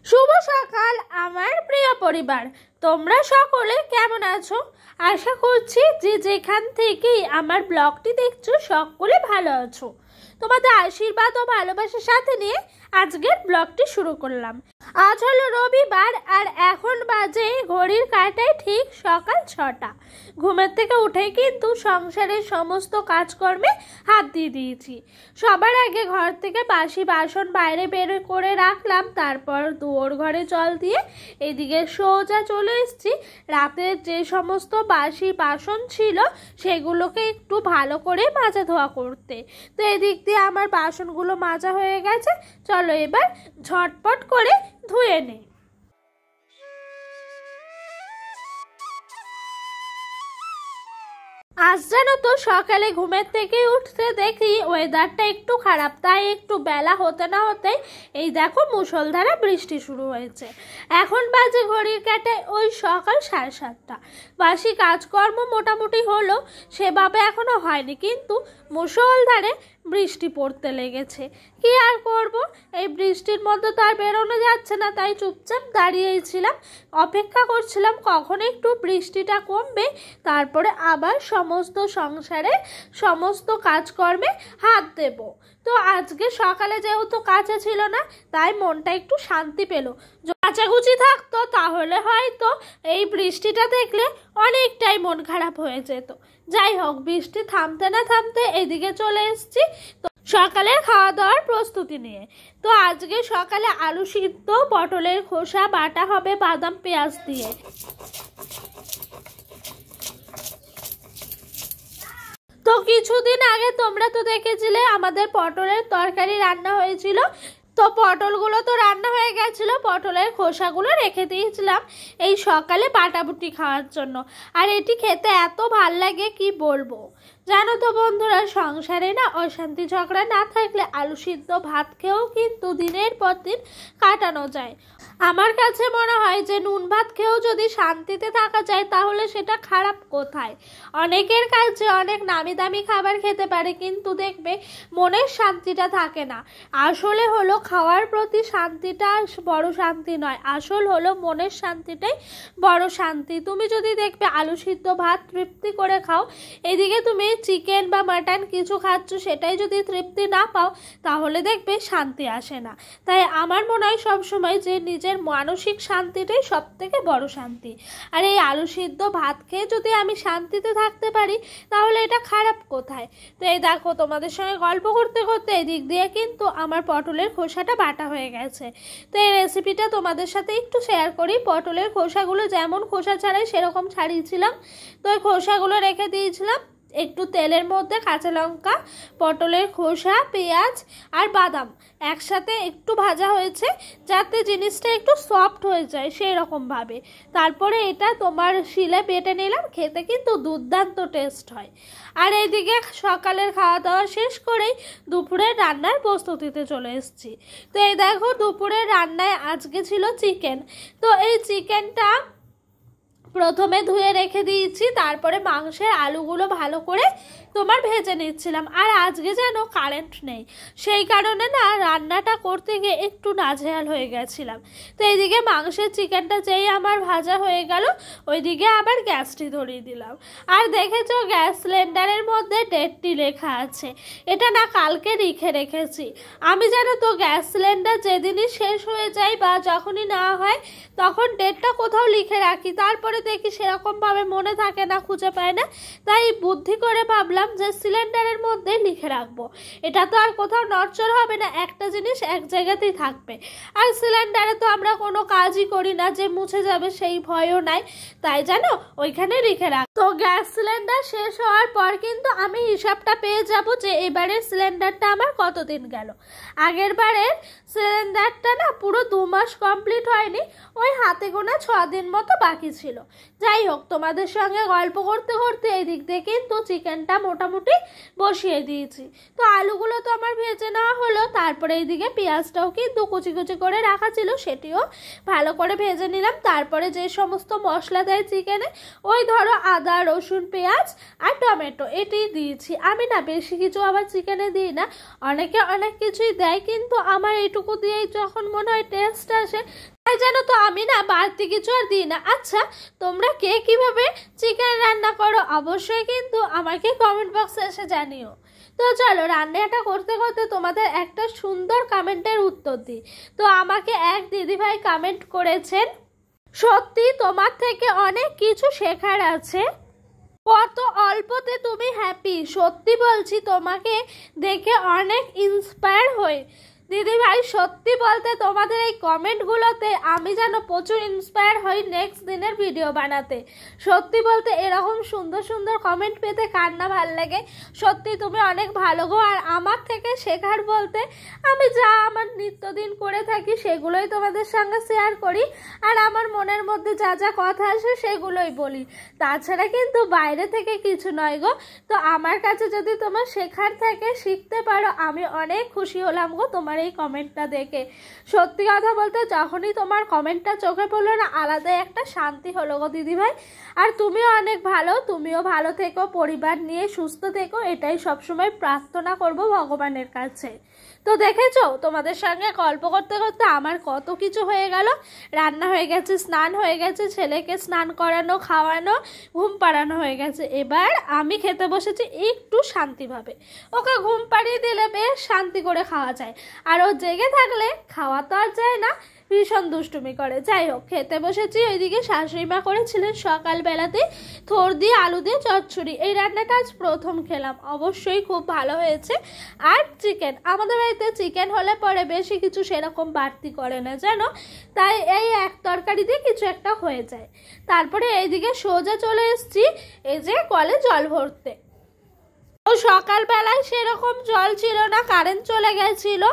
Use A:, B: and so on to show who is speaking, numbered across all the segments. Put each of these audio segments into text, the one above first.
A: শুভ সকাল আমার প্রিয় পরিবার, তোমরা সকলে কেমন আছো? আশা করছি যে যেখান থেকেই আমার ব্লগটি দেখছো সকলে ভালো আছো। তোমাদের আশীর্বাদ ও ভালোবাসার সাথে নিয়ে আজকের ব্লগটি শুরু করলাম। আজ হলো রবিবার আর এখন বাজে ঘড়ির কাঁটায় ঠিক সকাল 6টা। ঘুমের থেকে উঠে কিন্তু সংসারের সমস্ত কাজকর্মে হাত দিয়ে দিয়েছি। সবার আগে ঘর থেকে বাসি বাসন বাইরে বের করে রাখলাম, তারপর দুয়ার ঘরে জল দিয়ে এদিকে সোজা চলে এসেছি রাতের যে সমস্ত বাসি বাসন ছিল সেগুলোকে একটু ভালো করে মাজা ধোয়া করতে। তো এদিক দিয়ে আমার বাসনগুলো মাজা হয়ে গেছে, চলো এবার ঝটপট করে ধুয়ে নেই। আজ জানো তো সকালে ঘুমের থেকে উঠতে দেখি ওয়েদারটা একটু খারাপ, তাই একটু বেলা হতে না হতেই এই দেখো মুষলধারে বৃষ্টি শুরু হয়েছে। এখন বাজে ঘড়ির কাঁটায় ওই সকাল 7:30। বাসি কাজকর্ম মোটামুটি হলো, সেভাবে এখনো হয়নি, কিন্তু মুষলধারে বৃষ্টি পড়তে লেগেছে। কি আর করব, এই বৃষ্টির মধ্যে তো আর বেরোনো যাচ্ছে না, তাই চুপচাপ দাঁড়িয়েই ছিলাম, অপেক্ষা করছিলাম কখন একটু বৃষ্টিটা কমবে, তারপরে আবার সমস্ত সংসারে সমস্ত কাজকর্মে হাত দেব। তো আজকে সকালে যেহেতু কাঁচা ছিল না, তাই মনটা একটু শান্তি পেল। কাচাকুচি থাকতো তাহলে হয়তো এই বৃষ্টিটা দেখলে অনেকটাই মন খারাপ হয়ে যেত। যাই হোক, বৃষ্টি থামতে না থামতে এদিকে চলে এসেছি তো সকালের খাওয়া দাওয়ার প্রস্তুতি নিয়ে। তো আজকে সকালে আলু সিদ্ধ, পটলের খোসা বাটা হবে বাদাম পেঁয়াজ দিয়ে। তো কিছুদিন আগে তোমরা তো দেখেছিলে আমাদের পটলের তরকারি রান্না হয়েছিল। তো পটলগুলো তো রান্না হয়ে গেছিল, পটলের খোসাগুলো রেখে দিয়েছিলাম এই সকালে বাটাবুটি খাওয়ার জন্য। আর এটি খেতে এত ভাল লাগে কি বলবো। জানো তো বন্ধুরা, সংসারে না অশান্তি ঝগড়া না থাকলে আলু সিদ্ধ ভাত খেয়েও কিন্তু দিনের পর দিন কাটানো যায়। আমার কাছে মনে হয় যে নুন ভাত খেয়েও যদি শান্তিতে থাকা যায় তাহলে সেটা খারাপ কোথায়। অনেকের কাছে অনেক নামি দামি খাবার খেতে পারে, কিন্তু দেখবে মনের শান্তিটা থাকে না। আসলে হলো খাওয়ার প্রতি শান্তিটা বড় শান্তি নয়, আসল হলো মনের শান্তিটাই বড় শান্তি। তুমি যদি দেখবে আলু সিদ্ধ ভাত তৃপ্তি করে খাও, এদিকে তুমি চিকেন বা মাটন কিছু খাচ্ছ, সেটাই যদি তৃপ্তি না পাও তাহলে দেখবে শান্তি আসে না। তাই আমার মনে হয় সবসময় যে নিজের মানসিক শান্তিটাই সব থেকে বড় শান্তি। আর এই আলু সিদ্ধ ভাত খেয়ে যদি আমি শান্তিতে থাকতে পারি তাহলে এটা খারাপ কোথায়। তো এই দেখো, তোমাদের সঙ্গে গল্প করতে করতে এদিক দিয়ে কিন্তু আমার পটলের খোসাটা বাটা হয়ে গেছে। তো এই রেসিপিটা তোমাদের সাথে একটু শেয়ার করি। পটলের খোসাগুলো যেমন খোসা ছাড়াই সেরকম ছাড়িয়েছিলাম। তো এই খোসাগুলো রেখে দিয়েছিলাম একটু তেলের মধ্যে। কাঁচা লঙ্কা, পটলের খোসা, পেঁয়াজ আর বাদাম একসাথে একটু ভাজা হয়েছে যাতে জিনিসটা একটু সফট হয়ে যায় সেই রকমভাবে। তারপরে এটা তোমার শিলে বেটে নিলাম, খেতে কিন্তু দুর্দান্ত টেস্ট হয়। আর এইদিকে সকালের খাওয়া দাওয়া শেষ করেই দুপুরের রান্নার প্রস্তুতিতে চলে এসেছি। তো এই দেখো, দুপুরের রান্নায় আজকে ছিল চিকেন। তো এই চিকেনটা প্রথমে ধুয়ে রেখে দিয়েছি, তারপরে মাংসের আলুগুলো ভালো করে তোমার ভেজে নিচ্ছিলাম। আর আজকে যেন কারেন্ট নেই, সেই কারণে না রান্নাটা করতে গিয়ে একটু নাজেহাল হয়ে গেছিলাম। তো এইদিকে মাংসের চিকেনটা যেই আমার ভাজা হয়ে গেল, ওইদিকে আবার গ্যাসটি ধরিয়ে দিলাম। আর দেখেছো গ্যাস সিলিন্ডারের মধ্যে ডেটটি লেখা আছে, এটা না কালকে লিখে রেখেছি। আমি জানো তো গ্যাস সিলিন্ডার যেদিনই শেষ হয়ে যায় বা যখনই না হয় তখন ডেটটা কোথাও লিখে রাখি, তারপরে দেখি সেরকমভাবে মনে থাকে না, খুঁজে পায় না। তাই বুদ্ধি করে ভাবলাম যে সিলিন্ডারের মধ্যে লিখে রাখবো, এটা তো আর কোথাও নড়চড় হবে না, একটা জিনিস এক জায়গাতেই থাকবে। আর সিলিন্ডারে তো আমরা কোনো কাজই করি না যে মুছে যাবে সেই ভয়ও নাই, তাই জানো ওইখানে লিখে রাখ। তো গ্যাস সিলিন্ডার শেষ হওয়ার পর কিন্তু আমি হিসাবটা পেয়ে যাব যে এবারের সিলিন্ডারটা আমার কতদিন গেল। আগের বারের সিলিন্ডারটা না পুরো 2 মাস কমপ্লিট হয়নি, ওই হাতে গোনা 6 দিন মতো বাকি ছিল। যাই হোক, তোমাদের সঙ্গে গল্প করতে করতে এই দিক দিয়ে কিন্তু চিকেনটা মোটামুটি বসিয়ে দিয়েছি। তো আলুগুলো তো আমার ভেজে নেওয়া হলো, তারপরে এইদিকে পেঁয়াজটাও কিন্তু কুচি কুচি করে রাখা ছিল, সেটিও ভালো করে ভেজে নিলাম। তারপরে যে সমস্ত মশলা দেয় চিকেনে, ওই ধরো আদা, রসুন, পেঁয়াজ আর টমেটো, এটি দিয়েছি। আমি না বেশি কিছু আবার চিকেনে দিই না, অনেকে অনেক কিছুই দেয়, কিন্তু আমার এইটুকু দিয়েই যখন মনে হয় টেস্ট আসে তাই জানো তো আমি না বাড়তি কিছু আর দিই না। আচ্ছা, তোমরা কে কিভাবে চিকেন রান্না করো অবশ্যই কিন্তু আমাকে কমেন্ট বক্সে এসে জানিও। তো চলো রান্নাটা করতে করতে তোমাদের একটা সুন্দর কমেন্টের উত্তর দিই। তো আমাকে এক দিদিভাই কমেন্ট করেছেন, সত্যি তোমার থেকে অনেক কিছু শেখার আছে, কত অল্পতে তুমি হ্যাপি। সত্যি বলছি, তোমাকে দেখে অনেক ইন্সপায়ার হই দিদি ভাই। সত্যি বলতে তোমাদের এই কমেন্টগুলোতে আমি যেন প্রচুর ইন্সপায়ার হই নেক্সট দিনের ভিডিও বানাতে। সত্যি বলতে এরকম সুন্দর সুন্দর কমেন্ট পেতে কার না ভাল লাগে। সত্যি তুমি অনেক ভালো গো। আর আমার থেকে শেখার বলতে আমি যা আমার নিত্যদিন করে থাকি সেগুলোই তোমাদের সঙ্গে শেয়ার করি, আর আমার মনের মধ্যে যা যা কথা আসে সেগুলোই বলি। তাছাড়া কিন্তু বাইরে থেকে কিছু নয় গো। তো আমার কাছে যদি তোমার শেখার থাকে, শিখতে পারো, আমি অনেক খুশি হলাম গো তোমার এই কমেন্টটা দেখে। সত্যি কথা বলতে যখনই তোমার কমেন্টটা চোখে পড়লো না, আলাদাই একটা শান্তি হলো গো দিদিভাই। আর তুমিও অনেক ভালো, তুমিও ভালো থেকো, পরিবার নিয়ে সুস্থ থেকো, এটাই সবসময় প্রার্থনা করব ভগবানের কাছে। তো দেখেছো, তোমাদের সঙ্গে গল্প করতে করতে আমার কত কিছু হয়ে গেল। রান্না হয়ে গেছে, স্নান হয়ে গেছে, ছেলেকে স্নান করানো, খাওয়ানো, ঘুম পাড়ানো হয়ে গেছে। এবার আমি খেতে বসেছি একটু শান্তিভাবে। ওকে ঘুম পাড়িয়ে দিলে বেশ শান্তি করে খাওয়া যায়, আর ও জেগে থাকলে খাওয়া তো আর যায় না, ভীষণ দুষ্টুমি করে। যাই হোক, খেতে বসেছি। ওইদিকে শাশুড়ি মা করেছিলেন সকালবেলাতে থোর দিয়ে আলু দিয়ে চচ্চড়ি। এই রান্নাটা আজ প্রথম খেলাম, অবশ্যই খুব ভালো হয়েছে। আর চিকেন, আমাদের বাড়িতে চিকেন হলে পরে বেশি কিছু সেরকম বাড়তি করে না জানো, তাই এই এক তরকারি দিয়ে কিছু একটা হয়ে যায়। তারপরে এইদিকে সোজা চলে এসেছি এই যে কলে জল ভরতে। ও সকালবেলায় সেরকম জল ছিল না, কারেন্ট চলে গেছিল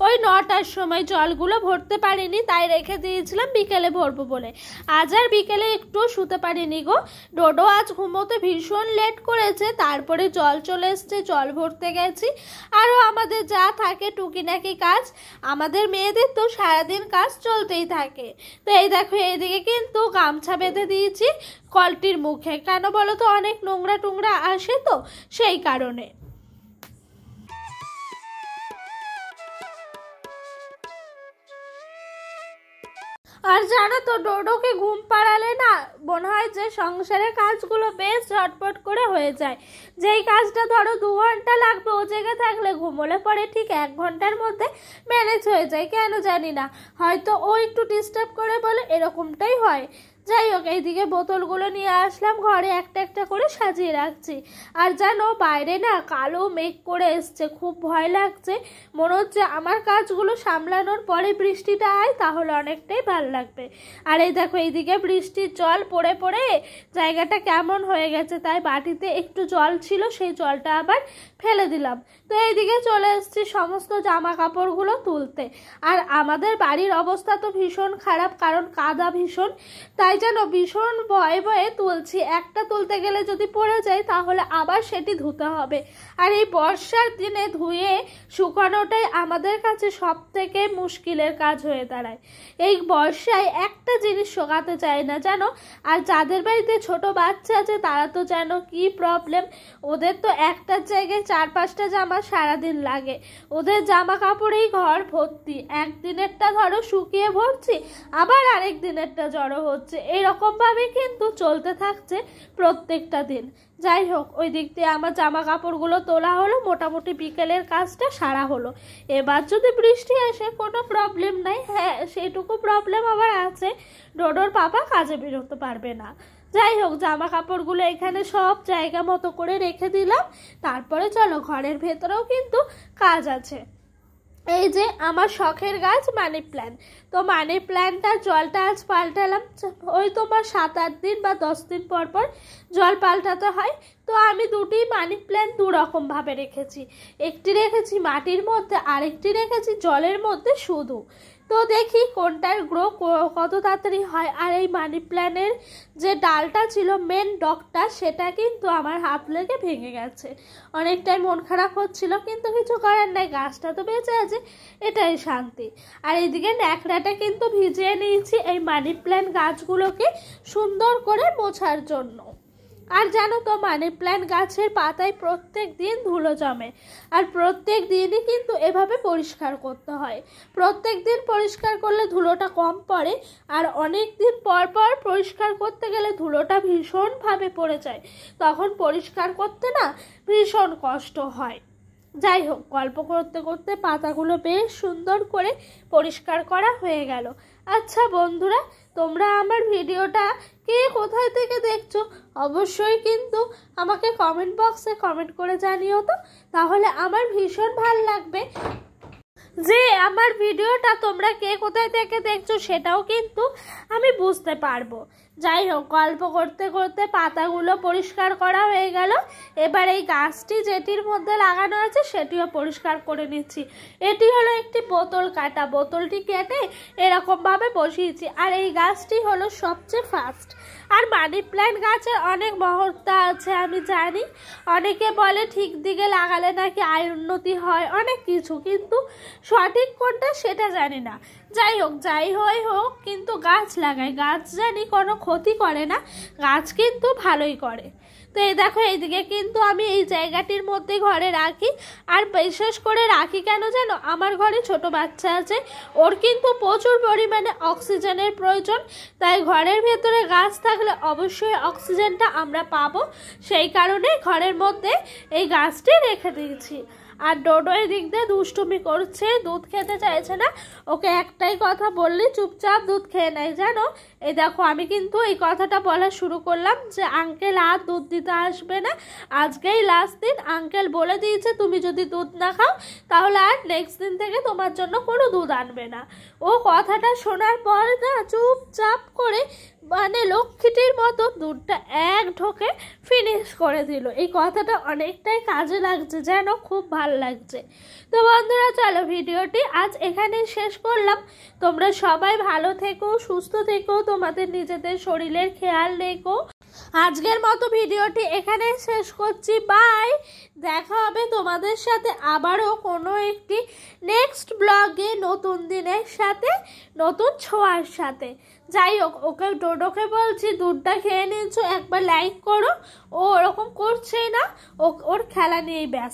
A: ওই 9টার সময়। জলগুলো ভরতে পারিনি, তাই রেখে দিয়েছিলাম বিকেলে ভরবো বলে। আজ আর বিকেলে একটু শুতে পারিনি গো। ডোডো আজ ঘুমোতে ভীষণ লেট করেছে, তারপরে জল চলে এসছে, জল ভরতে গেছি। আরও আমাদের যা থাকে টুকিনাকি কাজ, আমাদের মেয়েদের তো সারাদিন কাজ চলতেই থাকে। তো এই দেখো, এইদিকে কিন্তু গামছা বেঁধে দিয়েছি কলটির মুখে। কেন বলো তো, অনেক নোংরা টোংরা আসে তো সেই কারণে। আর জানো তো, ডোডোকে ঘুম পাড়ালে না মনে হয় যে সংসারের কাজগুলো বেশ ঝটপট করে হয়ে যায়। যেই কাজটা ধরো 2 ঘন্টা লাগবে, ও জেগে থাকলে ঘুমোলে পরে ঠিক 1 ঘন্টার মধ্যে ম্যানেজ হয়ে যায়। কেন জানি না, হয়তো ও একটু ডিস্টার্ব করে বলে এরকমটাই হয়। যাই হোক, এইদিকে বোতলগুলো নিয়ে আসলাম, ঘরে একটা একটা করে সাজিয়ে রাখছি। আর জানো, বাইরে না কালো মেঘ করে এসছে, খুব ভয় লাগছে। মনে হচ্ছে আমার কাজগুলো সামলানোর পরে বৃষ্টিটা আয়, তাহলে অনেকটাই ভালো লাগবে। আর এই দেখো, এইদিকে বৃষ্টির জল পড়ে পড়ে জায়গাটা কেমন হয়ে গেছে, তাই বাটিতে একটু জল ছিল, সেই জলটা আবার ফেলে দিলাম। তো এইদিকে চলে এসেছি সমস্ত জামা কাপড়গুলো তুলতে। আর আমাদের বাড়ির অবস্থা তো ভীষণ খারাপ, কারণ কাদা ভীষণ, তাই যেন ভীষণ ভয়ে ভয়ে তুলছি। একটা তুলতে গেলে যদি পড়ে যায় তাহলে আবার সেটি ধুতে হবে। আর এই বর্ষার দিনে ধুয়ে শুকানোটাই আমাদের কাছে সব থেকে মুশকিলের কাজ হয়ে দাঁড়ায়। এই বর্ষায় একটা জিনিস শুকাতে চায় না জানো। আর যাদের বাড়িতে ছোট বাচ্চা আছে তারা তো জানো কি প্রবলেম, ওদের তো একটার জায়গায় 4-5টা জামা সারাদিন লাগে। ওদের জামা কাপড়েই ঘর ভর্তি, একদিনেরটা ধরো শুকিয়ে ভরছি, আবার আরেক দিনেরটা জড়ো হচ্ছে, এরকমভাবে কিন্তু চলতে থাকছে প্রত্যেকটা দিন। যাই হোক, ওই দিক দিয়ে আমার জামা কাপড়গুলো তোলা হলো, মোটামুটি বিকেলের কাজটা সারা হলো। এবার যদি বৃষ্টি আসে কোনো প্রবলেম নাই, হ্যাঁ সেইটুকু প্রবলেম আবার আছে, ডোডোর পাপা কাজে বেরোতে পারবে না। যাই হোক, জামা কাপড়গুলো এখানে সব জায়গা মতো করে রেখে দিলাম। তারপরে চলো, ঘরের ভেতরেও কিন্তু কাজ আছে। এই যে আমার শখের গাছ মানি প্ল্যান্ট, তো মানি প্ল্যান্টটার জলটা আজ পাল্টালাম। ওই তোমার 7-8 দিন বা 10 দিন পর পর জল পাল্টাতে হয়। তো আমি দুটি মানি প্ল্যান্ট 2 রকমভাবে রেখেছি, একটি রেখেছি মাটির মধ্যে, আরেকটি রেখেছি জলের মধ্যে শুধু। তো দেখি কোনটার গ্রো কত তাড়াতাড়ি হয়। আর এই মানি প্ল্যান্টের যে ডালটা ছিল মেন ডগটা, সেটা কিন্তু আমার হাত লেগে ভেঙে গেছে। অনেকটাই মন খারাপ হচ্ছিল, কিন্তু কিছু করার নাই, গাছটা তো বেঁচে আছে, এটাই শান্তি। আর এইদিকে ন্যাকড়াটা কিন্তু ভিজিয়ে নিয়েছি এই মানি প্ল্যান্ট গাছগুলোকে সুন্দর করে মোছার জন্য। আর জানো তো মানি প্ল্যান্ট গাছের পাতায় প্রত্যেক দিন ধুলো জমে, আর প্রত্যেক দিনই কিন্তু এভাবে পরিষ্কার করতে হয়। প্রত্যেক দিন পরিষ্কার করলে ধুলোটা কম পড়ে, আর অনেক দিন পর পর পরিষ্কার করতে গেলে ধুলোটা ভীষণভাবে পড়ে যায়, তখন পরিষ্কার করতে না ভীষণ কষ্ট হয়। যাই হোক, গল্প করতে করতে পাতাগুলো বেশ সুন্দর করে পরিষ্কার করা হয়ে গেল। আচ্ছা বন্ধুরা, তোমরা আমার ভিডিওটা কে কোথায় থেকে দেখছো অবশ্যই কিন্তু আমাকে কমেন্ট বক্সে কমেন্ট করে জানিও তো, তাহলে আমার ভীষণ ভালো লাগবে যে আমার ভিডিওটা তোমরা কে কোথায় থেকে দেখছো সেটাও কিন্তু আমি বুঝতে পারবো। যাই হোক, গল্প করতে করতে পাতাগুলো পরিষ্কার করা হয়ে গেল। এবার এই গাছটি যেটির মধ্যে লাগানো আছে সেটিও পরিষ্কার করে নিচ্ছি। এটি হলো একটি বোতল কাটা, বোতলটি কেটে এরকমভাবে বসিয়েছি। আর এই গাছটি হলো সবচেয়ে ফার্স্ট। আর মানি প্ল্যান্ট গাছের অনেক মহত্তা আছে আমি জানি, অনেকে বলে ঠিক দিকে লাগালে নাকি আয় উন্নতি হয়, অনেক কিছু, কিন্তু সঠিক কোনটা সেটা জানি না। যাই হোক, যাই হোক, কিন্তু গাছ লাগাই, গাছ জানি কোনো ক্ষতি করে না, গাছ কিন্তু ভালোই করে। তো এই দেখো, এইদিকে কিন্তু আমি এই জায়গাটির মধ্যে ঘরে রাখি। আর বিশেষ করে রাখি কেন জানো, আমার ঘরে ছোট বাচ্চা আছে, ওর কিন্তু প্রচুর পরিমাণে অক্সিজেনের প্রয়োজন, তাই ঘরের ভেতরে গাছ থাকলে অবশ্যই অক্সিজেনটা আমরা পাবো, সেই কারণে ঘরের মধ্যে এই গাছটি রেখে দিয়েছি। আর ডোডো এদিক দিয়ে দুষ্টুমি করছে, দুধ খেতে চাইছে না, ওকে একটাই কথা বললে চুপচাপ দুধ খেয়ে নেয় জানো। এই দেখো, আমি কিন্তু এই কথাটা বলা শুরু করলাম যে আঙ্কেল আর দুধ দিতে আসবে না, আজকেই লাস্ট দিন। আঙ্কেল বলে দিয়েছে তুমি যদি দুধ না খাও তাহলে আর নেক্সট দিন থেকে তোমার জন্য কোনো দুধ আনবে না। ও কথাটা শোনার পর না চুপচাপ করে মানে লক্ষ্মীটির মতো দুধটা এক ঢোকে ফিনিশ করে দিল। এই কথাটা অনেকটাই কাজে লাগছে যেন, খুব ভালো লাগছে। তো বন্ধুরা, চলো ভিডিওটি আজ এখানেই শেষ করলাম। তোমরা সবাই ভালো থেকো, সুস্থ থেকো, তোমাদের নিজেদের শরীরের খেয়াল রেখো। আজকের মতো ভিডিওটি এখানে শেষ করছি, বাই। দেখা হবে তোমাদের সাথে আবারও কোনো একটি নেক্সট ব্লগে, নতুন দিনের সাথে, নতুন ছোঁয়ার সাথে। যাই হোক, ওকে ডোডোকে বলছি দুধটা খেয়ে নিচ্ছ, একবার লাইক করো। ও ওরকম করছেই না, ওর খেলা নিয়েই ব্যস্ত।